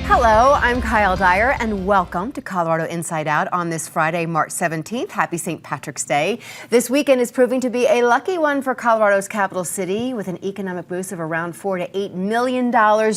Hello, I'm Kyle Dyer, and welcome to Colorado Inside Out on this Friday, March 17th. Happy St. Patrick's Day. This weekend is proving to be a lucky one for Colorado's capital city, with an economic boost of around $4 to $8 million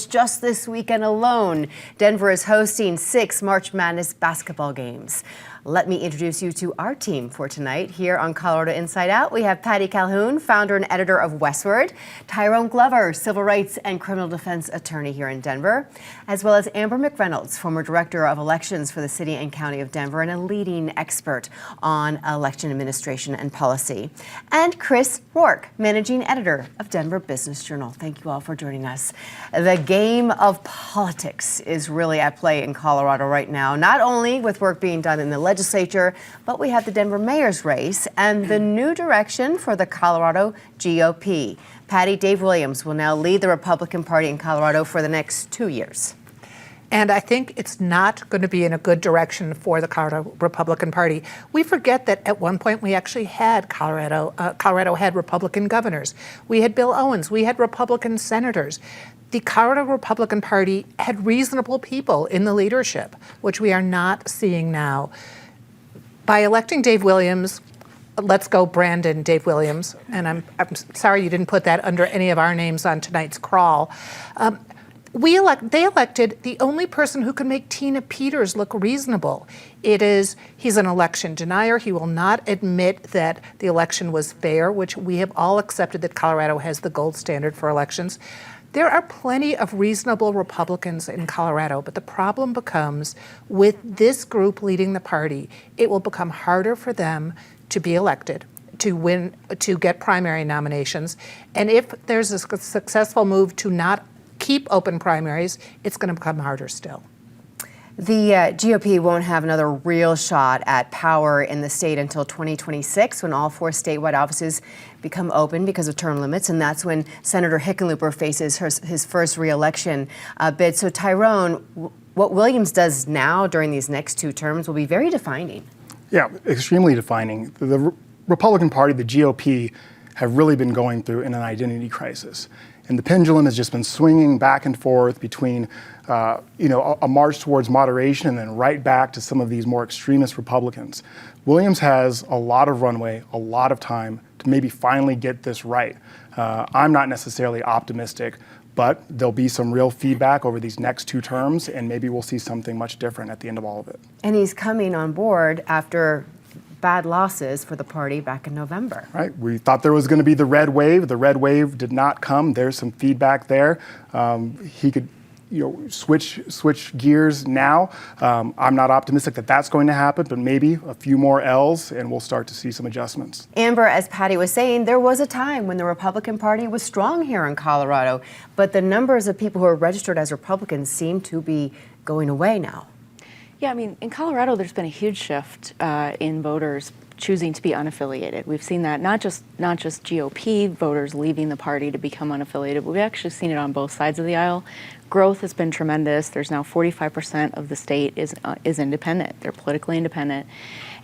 just this weekend alone. Denver is hosting 6 March Madness basketball games. Let me introduce you to our team for tonight. Here on Colorado Inside Out, we have Patty Calhoun, founder and editor of Westward, Tyrone Glover, civil rights and criminal defense attorney here in Denver, as well as McReynolds, former director of elections for the city and county of Denver and a leading expert on election administration and policy, and Chris Rourke, managing editor of Denver Business Journal. Thank you all for joining us. The game of politics is really at play in Colorado right now, not only with work being done in the legislature, but we have the Denver mayor's race and the new direction for the Colorado GOP. Patty, Dave Williams will now lead the Republican Party in Colorado for the next 2 years. And I think it's not going to be in a good direction for the Colorado Republican Party. We forget that at one point we actually had Colorado had Republican governors. We had Bill Owens. We had Republican senators. The Colorado Republican Party had reasonable people in the leadership, which we are not seeing now. By electing Dave Williams, let's go Brandon Dave Williams, and I'm sorry you didn't put that under any of our names on tonight's crawl. They elected the only person who can make Tina Peters look reasonable. He's an election denier. He will not admit that the election was fair, which we have all accepted that Colorado has the gold standard for elections. There are plenty of reasonable Republicans in Colorado, but the problem becomes with this group leading the party, it will become harder for them to be elected, to win, to get primary nominations. And if there's a successful move to not keep open primaries, it's going to become harder still. The GOP won't have another real shot at power in the state until 2026, when all 4 statewide offices become open because of term limits, and that's when Senator Hickenlooper faces his first re-election bid. So Tyrone, what Williams does now during these next 2 terms will be very defining. Yeah, extremely defining. The Republican Party, the GOP, have really been going through an identity crisis. And the pendulum has just been swinging back and forth between, a march towards moderation and then right back to some of these more extremist Republicans. Williams has a lot of runway, a lot of time to maybe finally get this right. I'm not necessarily optimistic, but there'll be some real feedback over these next 2 terms, and maybe we'll see something much different at the end of all of it. And he's coming on board after bad losses for the party back in November. Right. We thought there was going to be the red wave. The red wave did not come. There's some feedback there. He could, switch gears now. I'm not optimistic that that's going to happen, but maybe a few more L's and we'll start to see some adjustments. Amber, as Patty was saying, there was a time when the Republican Party was strong here in Colorado, but the numbers of people who are registered as Republicans seem to be going away now. Yeah, I mean, in Colorado, there's been a huge shift in voters choosing to be unaffiliated. We've seen that not just GOP voters leaving the party to become unaffiliated, but we've actually seen it on both sides of the aisle. Growth has been tremendous. There's now 45% of the state is independent. They're politically independent.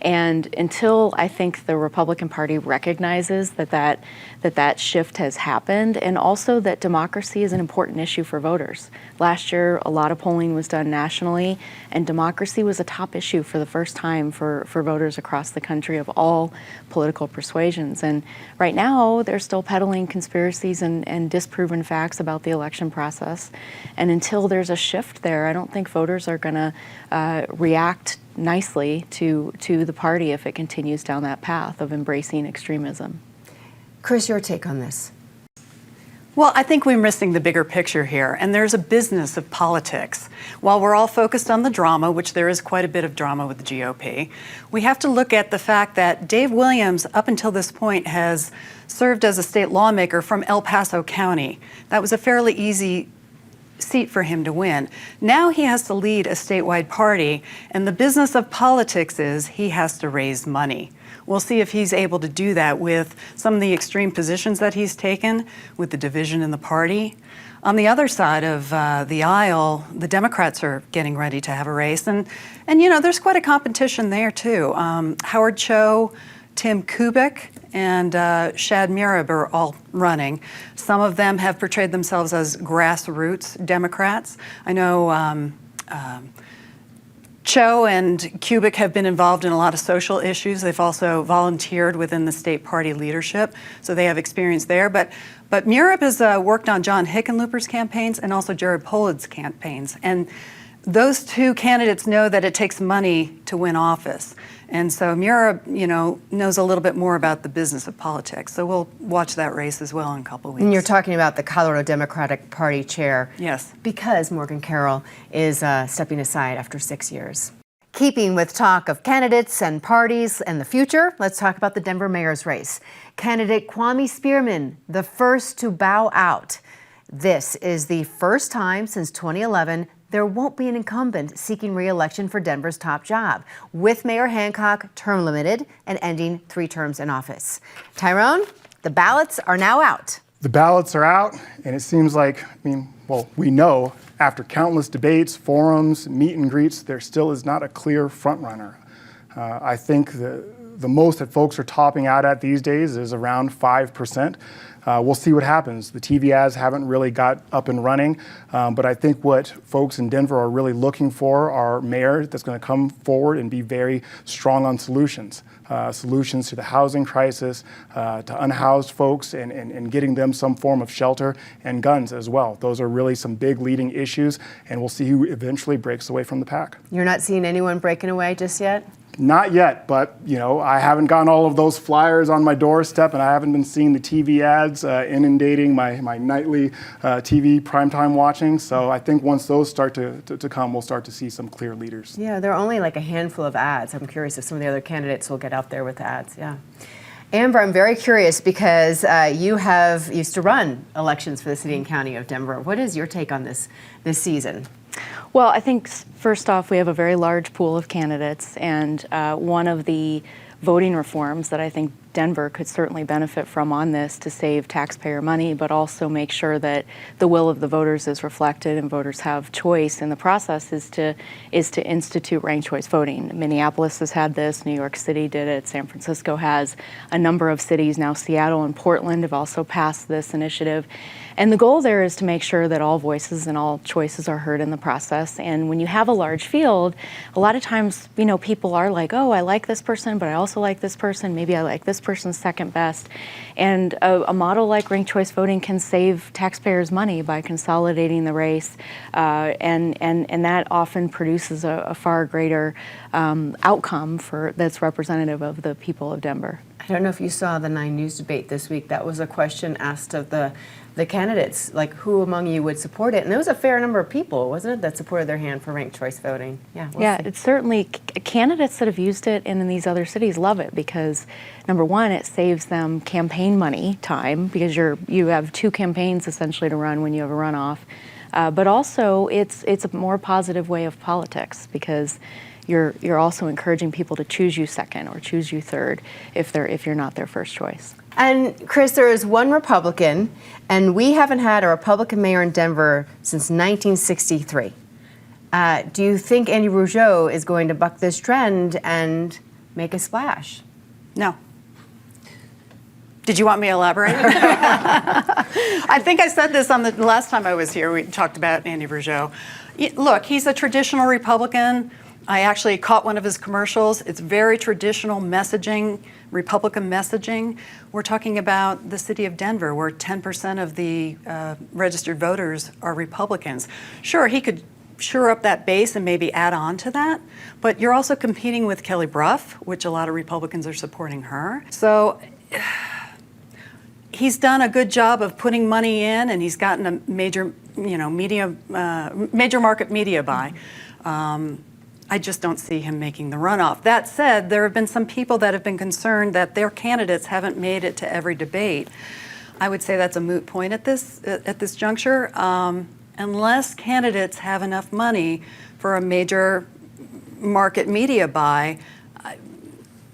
And until I think the Republican Party recognizes that shift has happened, and also that democracy is an important issue for voters. Last year, a lot of polling was done nationally, and democracy was a top issue for the first time for voters across the country of all political persuasions. And right now, they're still peddling conspiracies and disproven facts about the election process. And until there's a shift there, I don't think voters are going to react nicely to the party if it continues down that path of embracing extremism. Chris, your take on this? Well, I think we're missing the bigger picture here, and there's a business of politics. While we're all focused on the drama, which there is quite a bit of drama with the GOP, we have to look at the fact that Dave Williams, up until this point, has served as a state lawmaker from El Paso County. That was a fairly easy seat for him to win. Now he has to lead a statewide party, and the business of politics is he has to raise money. We'll see if he's able to do that with some of the extreme positions that he's taken with the division in the party. On the other side of the aisle, the Democrats are getting ready to have a race, and there's quite a competition there too. Howard Cho, Tim Kubik, and Shad Murab are all running. Some of them have portrayed themselves as grassroots Democrats. I know Cho and Kubik have been involved in a lot of social issues. They've also volunteered within the state party leadership, so they have experience there. But Murab has worked on John Hickenlooper's campaigns and also Jared Poland's campaigns. And those two candidates know that it takes money to win office. And so Murab, knows a little bit more about the business of politics. So we'll watch that race as well in a couple of weeks. And you're talking about the Colorado Democratic Party chair. Yes. Because Morgan Carroll is stepping aside after 6 years. Keeping with talk of candidates and parties and the future, let's talk about the Denver mayor's race. Candidate Kwame Spearman, the first to bow out. This is the first time since 2011 there won't be an incumbent seeking re-election for Denver's top job, with Mayor Hancock term limited and ending 3 terms in office. Tyrone, the ballots are now out. The ballots are out, and it seems like, we know after countless debates, forums, meet and greets, there still is not a clear frontrunner. I think the most that folks are topping out at these days is around 5%. We'll see what happens. The TV ads haven't really got up and running, but I think what folks in Denver are really looking for are a mayor that's going to come forward and be very strong on solutions. Solutions to the housing crisis, to unhoused folks, and getting them some form of shelter and guns as well. Those are really some big leading issues, and we'll see who eventually breaks away from the pack. You're not seeing anyone breaking away just yet? Not yet, but I haven't gotten all of those flyers on my doorstep, and I haven't been seeing the TV ads inundating my nightly TV primetime watching. So I think once those start to come, we'll start to see some clear leaders. Yeah, there are only like a handful of ads. I'm curious if some of the other candidates will get out there with ads. Yeah. Amber, I'm very curious because you have used to run elections for the city and county of Denver. What is your take on this season? Well, I think first off, we have a very large pool of candidates, and one of the voting reforms that I think Denver could certainly benefit from on this to save taxpayer money, but also make sure that the will of the voters is reflected and voters have choice in the process is to institute ranked choice voting. Minneapolis has had this, New York City did it, San Francisco has, a number of cities, now Seattle and Portland have also passed this initiative. And the goal there is to make sure that all voices and all choices are heard in the process. And when you have a large field, a lot of times, people are like, oh, I like this person, but I also like this person. Maybe I like this person's second best. And a model like ranked choice voting can save taxpayers money by consolidating the race. And that often produces a far greater outcome that's representative of the people of Denver. I don't know if you saw the 9 News debate this week. That was a question asked of the candidates, like who among you would support it? And there was a fair number of people, wasn't it, that supported their hand for ranked choice voting? Yeah, we'll see. It's certainly candidates that have used it in these other cities love it because, number one, it saves them campaign money time because you have 2 campaigns essentially to run when you have a runoff. But also, it's a more positive way of politics because you're also encouraging people to choose you second or choose you third if you're not their first choice. And Chris, there is one Republican, and we haven't had a Republican mayor in Denver since 1963. Do you think Andy Rougeau is going to buck this trend and make a splash? No. Did you want me to elaborate? I think I said this on the last time I was here. We talked about Andy Rougeau. Look, he's a traditional Republican. I actually caught one of his commercials. It's very traditional messaging, Republican messaging. We're talking about the city of Denver, where 10% of the registered voters are Republicans. Sure, he could shore up that base and maybe add on to that, but you're also competing with Kelly Brough, which a lot of Republicans are supporting her. So he's done a good job of putting money in, and he's gotten a major, major market media buy. I just don't see him making the runoff. That said, there have been some people that have been concerned that their candidates haven't made it to every debate. I would say that's a moot point at this juncture. Unless candidates have enough money for a major market media buy,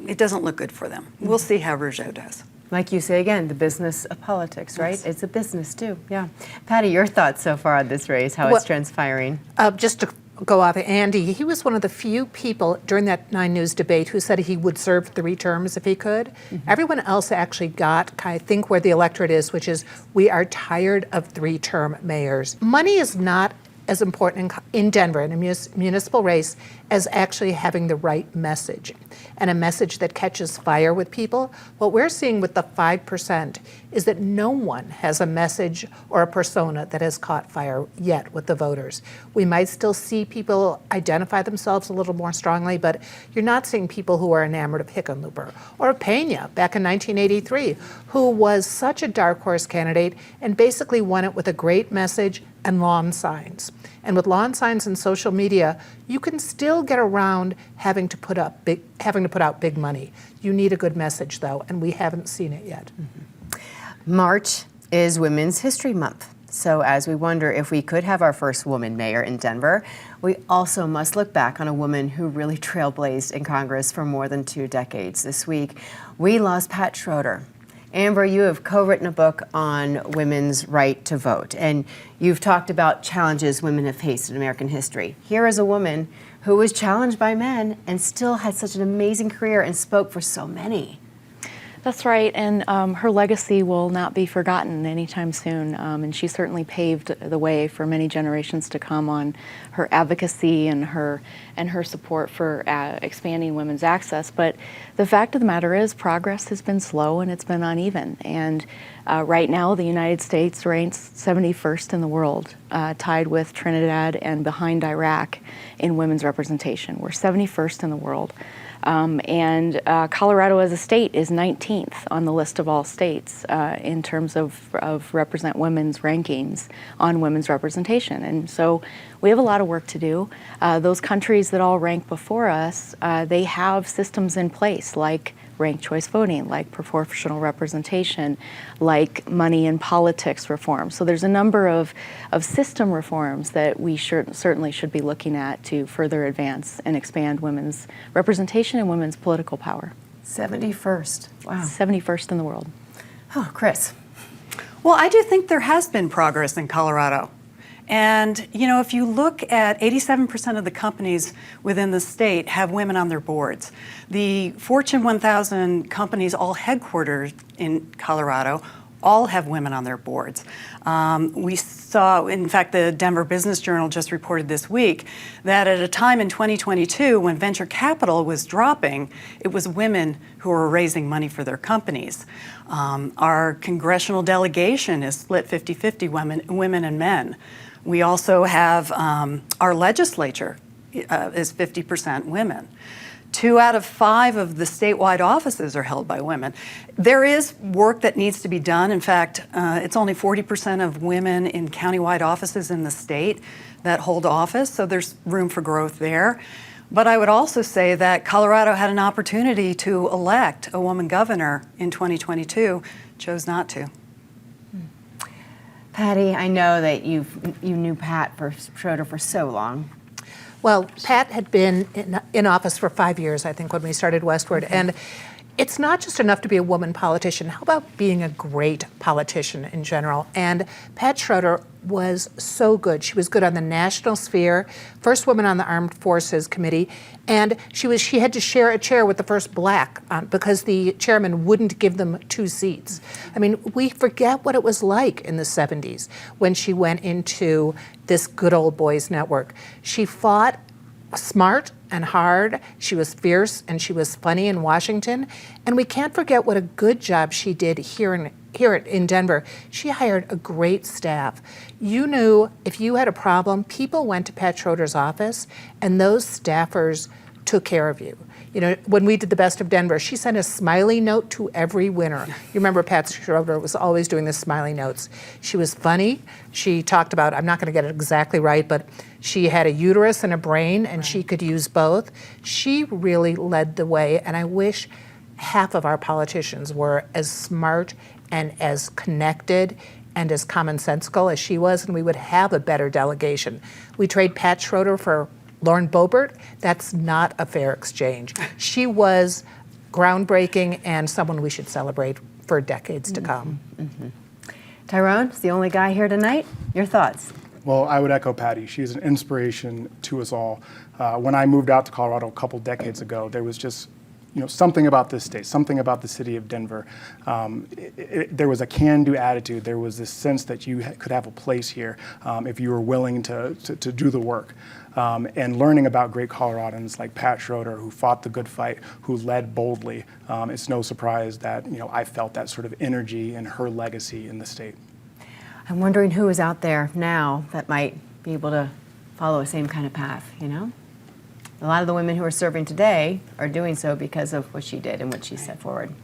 it doesn't look good for them. We'll see how Rougeau does. Like you say again, the business of politics, right? Yes. It's a business too, yeah. Patty, your thoughts so far on this race, how it's transpiring? Just to go off of Andy, he was one of the few people during that 9 News debate who said he would serve 3 terms if he could. Mm-hmm. Everyone else actually got, I think, where the electorate is, which is we are tired of 3-term mayors. Money is not as important in Denver in a municipal race as actually having the right message and a message that catches fire with people. What we're seeing with the 5% is that no one has a message or a persona that has caught fire yet with the voters. We might still see people identify themselves a little more strongly, but you're not seeing people who are enamored of Hickenlooper or of Pena back in 1983, who was such a dark horse candidate and basically won it with a great message and lawn signs. And with lawn signs and social media, you can still get around having to put out big money. You need a good message, though, and we haven't seen it yet. March is Women's History Month. So as we wonder if we could have our first woman mayor in Denver, we also must look back on a woman who really trailblazed in Congress for more than 2 decades. This week, we lost Pat Schroeder. Amber, you have co-written a book on women's right to vote, and you've talked about challenges women have faced in American history. Here is a woman who was challenged by men and still had such an amazing career and spoke for so many. That's right, and her legacy will not be forgotten anytime soon, and she certainly paved the way for many generations to come on her advocacy and her support for expanding women's access. But the fact of the matter is progress has been slow and it's been uneven, and right now the United States ranks 71st in the world, tied with Trinidad and behind Iraq in women's representation. We're 71st in the world. And Colorado as a state is 19th on the list of all states in terms of represent women's rankings on women's representation. And so we have a lot of work to do. Those countries that all rank before us, they have systems in place like ranked choice voting, like proportional representation, like money in politics reform. So there's a number of system reforms that we certainly should be looking at to further advance and expand women's representation and women's political power. 71st. Wow. 71st in the world. Oh, Chris. Well, I do think there has been progress in Colorado. And, you know, if you look at 87% of the companies within the state have women on their boards. The Fortune 1000 companies all headquartered in Colorado all have women on their boards. We saw, in fact, the Denver Business Journal just reported this week that at a time in 2022 when venture capital was dropping, it was women who were raising money for their companies. Our congressional delegation is split 50-50 women and men. We also have our legislature is 50% women. 2 out of 5 of the statewide offices are held by women. There is work that needs to be done. In fact, it's only 40% of women in countywide offices in the state that hold office, so there's room for growth there. But I would also say that Colorado had an opportunity to elect a woman governor in 2022, chose not to. Patty, I know that you knew Pat Schroeder for so long. Well, Pat had been in office for 5 years, I think, when we started Westward. And it's not just enough to be a woman politician. How about being a great politician in general? And Pat Schroeder was so good. She was good on the national sphere, first woman on the Armed Forces Committee, and she had to share a chair with the first black because the chairman wouldn't give them 2 seats. I mean, we forget what it was like in the 70s when she went into this good old boys network. She fought smart and hard. She was fierce and she was funny in Washington. And we can't forget what a good job she did here in Denver. She hired a great staff. You knew if you had a problem, people went to Pat Schroeder's office and those staffers took care of you. You know, when we did the Best of Denver, she sent a smiley note to every winner. You remember Pat Schroeder was always doing the smiley notes. She was funny. She talked about, I'm not going to get it exactly right, but she had a uterus and a brain, and she could use both. She really led the way, and I wish half of our politicians were as smart and as connected and as commonsensical as she was, and we would have a better delegation. We trade Pat Schroeder for Lauren Boebert. That's not a fair exchange. She was groundbreaking and someone we should celebrate for decades to come. Mm-hmm. Tyrone's the only guy here tonight. Your thoughts? Well, I would echo Patty. She's an inspiration to us all. When I moved out to Colorado a couple decades ago, there was just something about this state, something about the city of Denver. There was a can-do attitude. There was this sense that you could have a place here if you were willing to do the work. And learning about great Coloradans like Pat Schroeder, who fought the good fight, who led boldly, it's no surprise that I felt that sort of energy and her legacy in the state. I'm wondering who is out there now that might be able to follow the same kind of path, A lot of the women who are serving today are doing so because of what she did and what she set forward.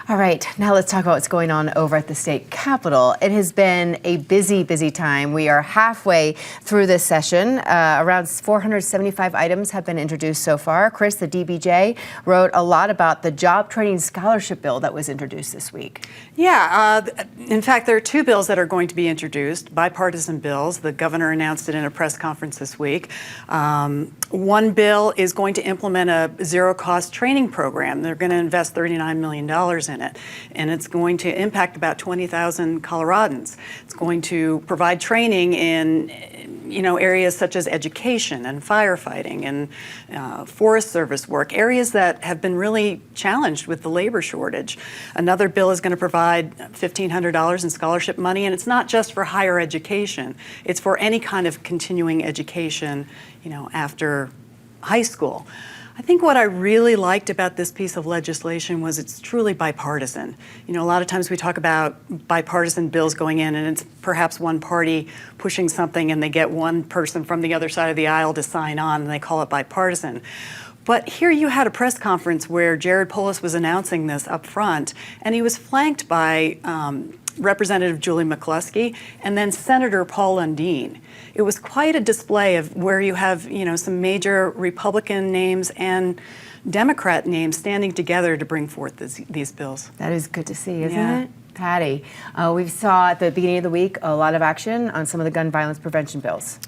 All right, now let's talk about what's going on over at the state capitol. It has been a busy, busy time. We are halfway through this session. Around 475 items have been introduced so far. Chris, the DBJ, wrote a lot about the job training scholarship bill that was introduced this week. Yeah, in fact, there are two bills that are going to be introduced, bipartisan bills. The governor announced it in a press conference this week. One bill is going to implement a zero-cost training program. They're going to invest $39 million in it, and it's going to impact about 20,000 Coloradans. It's going to provide training in areas such as education and firefighting and Forest Service work, areas that have been really challenged with the labor shortage. Another bill is going to provide $1,500 in scholarship money, and it's not just for higher education. It's for any kind of continuing education, after high school. I think what I really liked about this piece of legislation was it's truly bipartisan. A lot of times we talk about bipartisan bills going in and it's perhaps one party pushing something and they get one person from the other side of the aisle to sign on and they call it bipartisan. But here you had a press conference where Jared Polis was announcing this up front, and he was flanked by Representative Julie McCluskey and then Senator Paul Lundeen. It was quite a display of where you have, some major Republican names and Democrat names standing together to bring forth these bills. That is good to see, isn't Yeah. it? Patty, we saw at the beginning of the week a lot of action on some of the gun violence prevention bills.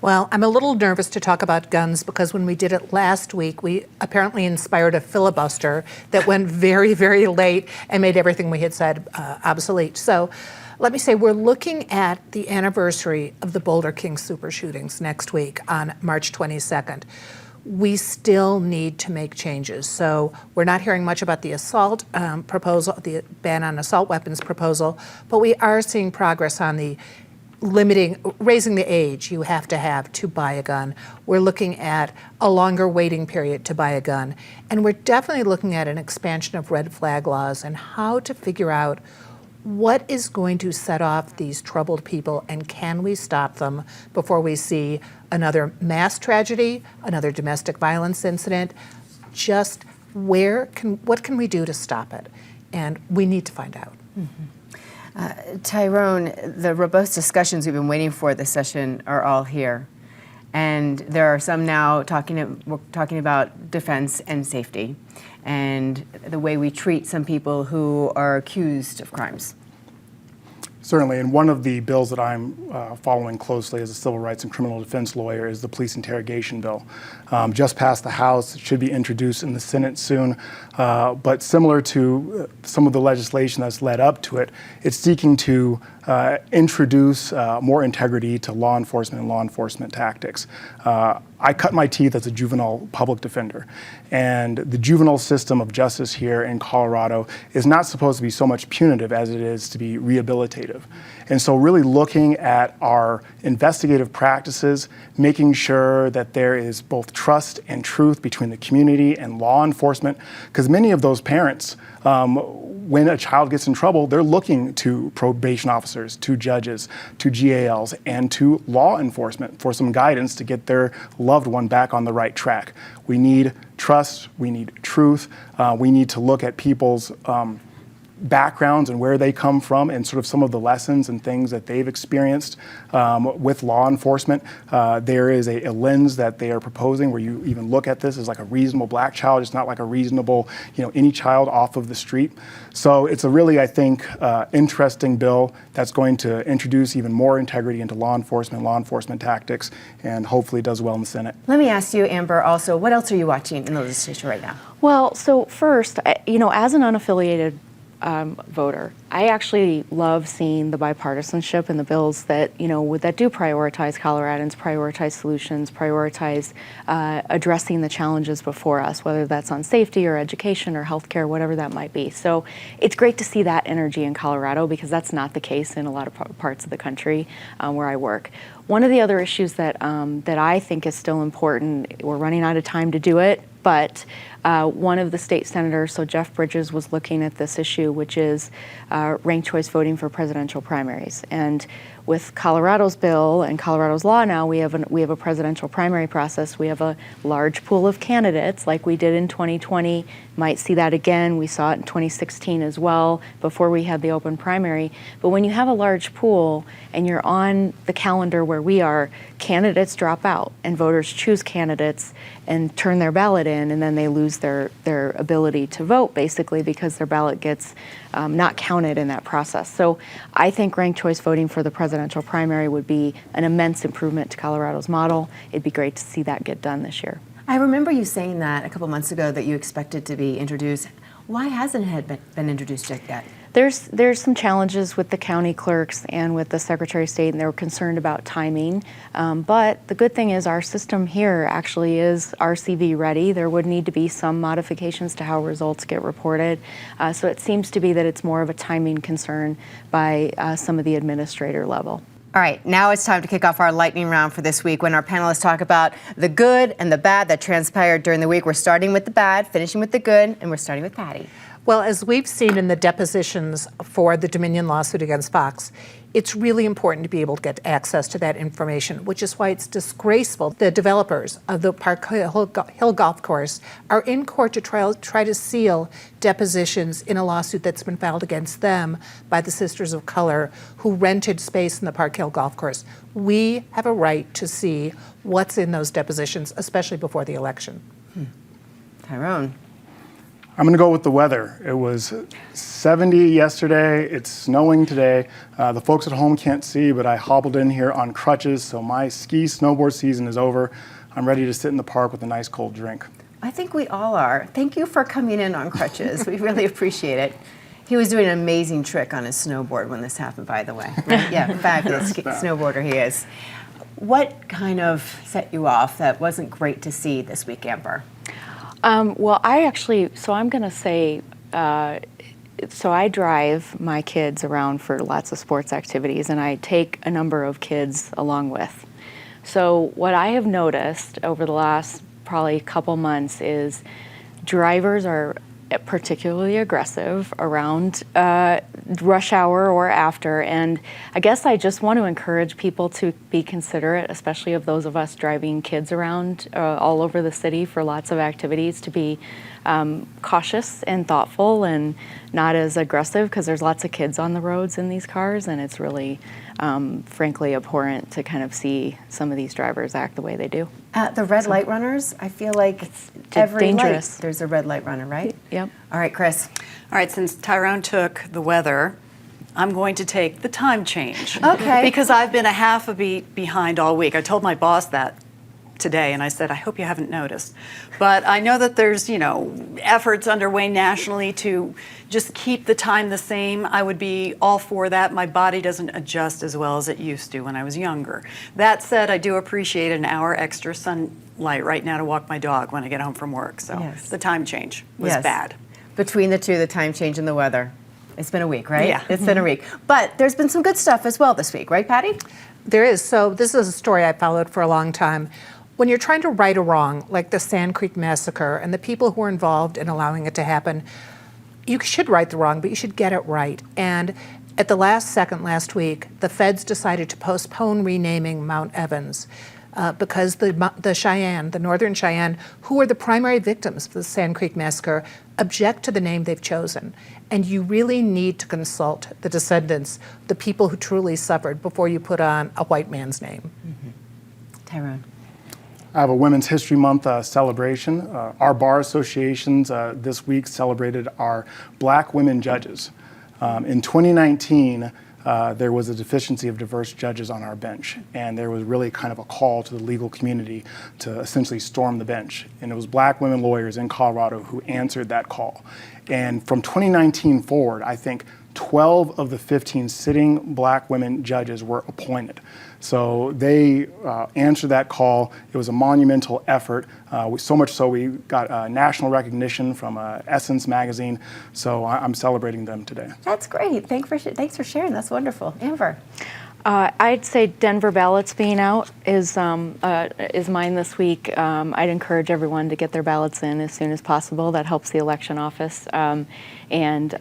Well, I'm a little nervous to talk about guns because when we did it last week, we apparently inspired a filibuster that went very, very late and made everything we had said obsolete. So let me say we're looking at the anniversary of the Boulder King super shootings next week on March 22nd. We still need to make changes. So we're not hearing much about the assault proposal, the ban on assault weapons proposal, but we are seeing progress on the raising the age you have to buy a gun. We're looking at a longer waiting period to buy a gun. And we're definitely looking at an expansion of red flag laws and how to figure out what is going to set off these troubled people and can we stop them before we see another mass tragedy, another domestic violence incident. Just what can we do to stop it? And we need to find out. Mm-hmm. Tyrone, the robust discussions we've been waiting for this session are all here. And there are some now we're talking about defense and safety and the way we treat some people who are accused of crimes. Certainly, and one of the bills that I'm following closely as a civil rights and criminal defense lawyer is the police interrogation bill. Just passed the House, it should be introduced in the Senate soon, but similar to some of the legislation that's led up to it, it's seeking to introduce more integrity to law enforcement and law enforcement tactics. I cut my teeth as a juvenile public defender, and the juvenile system of justice here in Colorado is not supposed to be so much punitive as it is to be rehabilitative. And so really looking at our investigative practices, making sure that there is both trust and truth between the community and law enforcement, because many of those parents, when a child gets in trouble, they're looking to probation officers, to judges, to GALs, and to law enforcement for some guidance to get their loved one back on the right track. We need trust, we need truth, we need to look at people's backgrounds and where they come from and sort of some of the lessons and things that they've experienced with law enforcement. There is a lens that they are proposing where you even look at this as like a reasonable black child. It's not like a reasonable, any child off of the street. So it's a really, I think, interesting bill that's going to introduce even more integrity into law enforcement tactics, and hopefully does well in the Senate. Let me ask you, Amber, also, what else are you watching in the legislature right now? Well, so first, as an unaffiliated voter, I actually love seeing the bipartisanship in the bills that, that do prioritize Coloradans, prioritize solutions, prioritize addressing the challenges before us, whether that's on safety or education or healthcare, whatever that might be. So it's great to see that energy in Colorado, because that's not the case in a lot of parts of the country where I work. One of the other issues that I think is still important, we're running out of time to do it, but one of the state senators, so Jeff Bridges, was looking at this issue, which is ranked choice voting for presidential primaries. And with Colorado's bill and Colorado's law now, we have a presidential primary process. We have a large pool of candidates, like we did in 2020. Might see that again. We saw it in 2016 as well, before we had the open primary. But when you have a large pool and you're on the calendar where we are, candidates drop out and voters choose candidates and turn their ballot in, and then they lose their ability to vote, basically, because their ballot gets not counted in that process. So I think ranked choice voting for the presidential primary would be an immense improvement to Colorado's model. It'd be great to see that get done this year. I remember you saying that a couple months ago, that you expected to be introduced. Why hasn't it been introduced yet? There's some challenges with the county clerks and with the Secretary of State, and they were concerned about timing. But the good thing is our system here actually is RCV ready. There would need to be some modifications to how results get reported. So it seems to be that it's more of a timing concern by some of the administrator level. All right, now it's time to kick off our lightning round for this week, when our panelists talk about the good and the bad that transpired during the week. We're starting with the bad, finishing with the good, and we're starting with Patty. Well, as we've seen in the depositions for the Dominion lawsuit against Fox, it's really important to be able to get access to that information, which is why it's disgraceful the developers of the Park Hill Golf Course are in court to try to seal depositions in a lawsuit that's been filed against them by the Sisters of Color, who rented space in the Park Hill Golf Course. We have a right to see what's in those depositions, especially before the election. Tyrone. I'm going to go with the weather. It was 70 yesterday. It's snowing today. The folks at home can't see, but I hobbled in here on crutches, so my ski snowboard season is over. I'm ready to sit in the park with a nice cold drink. I think we all are. Thank you for coming in on crutches. We really appreciate it. He was doing an amazing trick on his snowboard when this happened, by the way. Right? Yeah, fabulous snowboarder he is. What kind of set you off that wasn't great to see this week, Amber? Well, I'm going to say, so I drive my kids around for lots of sports activities, and I take a number of kids along with. So what I have noticed over the last probably couple months is drivers are particularly aggressive around rush hour or after, and I guess I just want to encourage people to be considerate, especially of those of us driving kids around all over the city for lots of activities, to be cautious and thoughtful and not as aggressive, because there's lots of kids on the roads in these cars, and it's really frankly abhorrent to kind of see some of these drivers act the way they do. The red light runners, I feel like it's every dangerous. light there's a red light runner, right? Yep. All right, Chris. All right, since Tyrone took the weather, I'm going to take the time change. Okay. Because I've been a half a beat behind all week. I told my boss that today, and I said, I hope you haven't noticed. But I know that there's, efforts underway nationally to just keep the time the same. I would be all for that. My body doesn't adjust as well as it used to when I was younger. That said, I do appreciate an hour extra sunlight right now to walk my dog when I get home from work. So Yes. the time change was bad. Between the two, the time change and the weather. It's been a week, right? Yeah. It's been a week. But there's been some good stuff as well this week, right, Patty? There is. So this is a story I followed for a long time. When you're trying to right a wrong, like the Sand Creek Massacre, and the people who were involved in allowing it to happen, you should right the wrong, but you should get it right. And at the last second last week, the feds decided to postpone renaming Mount Evans because the Cheyenne, the Northern Cheyenne, who were the primary victims of the Sand Creek Massacre, object to the name they've chosen. And you really need to consult the descendants, the people who truly suffered, before you put on a white man's name. Mm-hmm. Tyrone. I have a Women's History Month celebration. Our bar associations this week celebrated our Black women judges. In 2019, there was a deficiency of diverse judges on our bench, and there was really kind of a call to the legal community to essentially storm the bench. And it was Black women lawyers in Colorado who answered that call. And from 2019 forward, I think 12 of the 15 sitting black women judges were appointed. So they answered that call. It was a monumental effort, so much so we got national recognition from Essence magazine. So I'm celebrating them today. That's great. Thanks for sharing. That's wonderful. Amber. I'd say Denver ballots being out is mine this week. I'd encourage everyone to get their ballots in as soon as possible. That helps the election office, and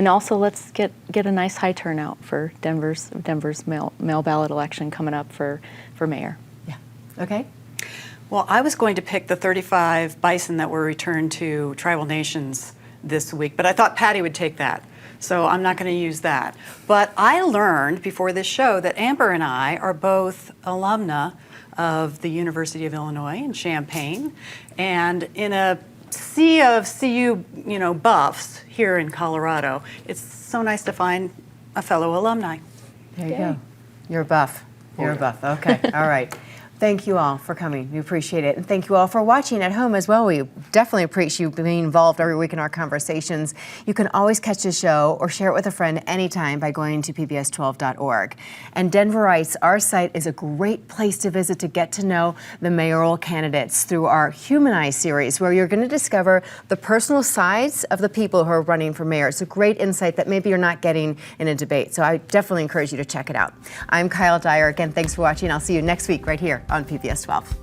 also let's get a nice high turnout for Denver's mail ballot election coming up for mayor. Yeah. Okay. Well, I was going to pick the 35 bison that were returned to tribal nations this week, but I thought Patty would take that. So I'm not going to use that. But I learned before this show that Amber and I are both alumna of the University of Illinois in Champaign. And in a sea of CU, buffs here in Colorado, it's so nice to find a fellow alumni. There you go. You're a buff. You're a buff. Okay. All right. Thank you all for coming. We appreciate it. And thank you all for watching at home as well. We definitely appreciate you being involved every week in our conversations. You can always catch the show or share it with a friend anytime by going to pbs12.org. And Denverites, our site is a great place to visit to get to know the mayoral candidates through our Humanize series, where you're going to discover the personal sides of the people who are running for mayor. It's a great insight that maybe you're not getting in a debate. So I definitely encourage you to check it out. I'm Kyle Dyer. Again, thanks for watching. I'll see you next week right here on PBS 12.